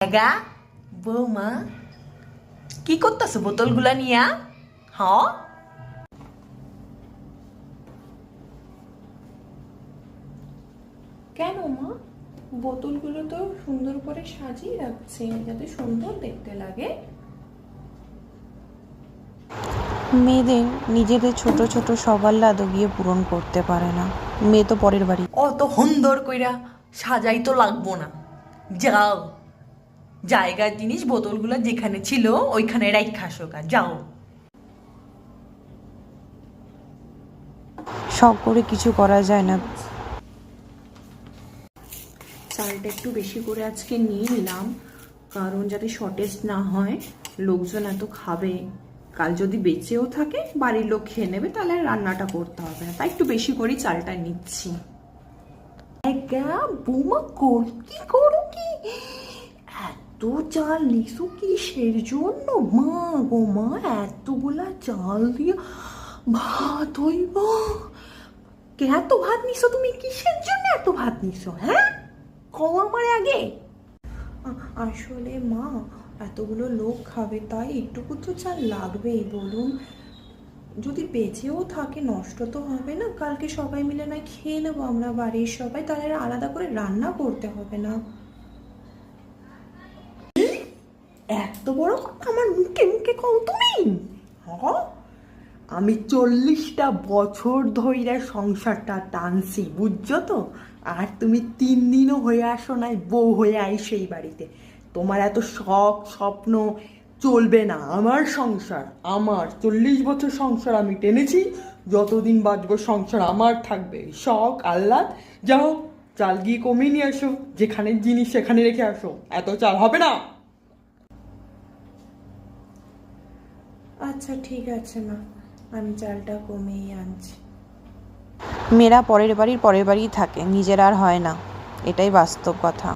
এগা বৌমা কি করতেছো বোতলগুলা নিয়া? হ কেন মা? বোতলগুলো তো সুন্দর করে সাজিয়ে রাখছে যাতে সুন্দর দেখতে লাগে। মেয়েদের নিজেদের ছোট ছোট সবার গিয়ে পূরণ করতে পারে না। মেয়ে তো পরের বাড়ি। অত সুন্দর কইরা সাজাই তো লাগবো না, যাও জায়গার জিনিস বোতলগুলা যেখানে ছিল ওইখানে রাইখা আসো গা, যাও। শখ করে কিছু করা যায় না। চালটা একটু বেশি করে আজকে নিয়ে নিলাম, কারণ যাতে শর্টেজ না হয়। লোকজন এত খাবে, কাল যদি বেঁচেও থাকে বাড়ির লোক খেয়ে নেবে, তাহলে রান্নাটা করতে হবে না। তাই একটু বেশি করে চালটা নিচ্ছি। এগা বৌমা কি করো কি? এত চাল নিছো কিসের জন্য? মা গো মা, এতগুলা চাল দিয়ে ভাত হইব? এত ভাত নিছো তুমি? কিসের জন্য এত ভাত নিছো? হ্যাঁ, কও আমার আগে। আসলে মা, এতগুলো লোক খাবে তাই একটুকু তো চাল লাগবেই। বলুন, যদি বেঁচেও থাকে নষ্ট তো হবে না। কালকে সবাই মিলে না খেয়ে নেবো আমরা বাড়ির সবাই, তাহলে আর আলাদা করে রান্না করতে হবে না। এত বড় কথা আমার মুখে মুখে কও তুমি? আমি 40টা বছর ধইরা সংসারটা টানছি, বুঝছো তো? আর তুমি 3 দিনও হয়ে আসো নাই বউ হয়ে আইসো এই বাড়িতে। তোমার এত শখ স্বপ্ন চলবে না। আমার সংসার, আমার 40 বছর সংসার আমি টেনেছি। যতদিন বাঁচবো সংসার আমার থাকবে। শখ আহ্লাদ, যাও চাল গিয়ে কমিয়ে নিয়ে আসো, যেখানে জিনিস সেখানে রেখে আসো। এত চাল হবে না। আচ্ছা ঠিক আছে মা, আমি চালটা কমিয়ে আনছি। মেয়েরা পরের বাড়ি থাকে, নিজের আর হয় না, এটাই বাস্তব কথা।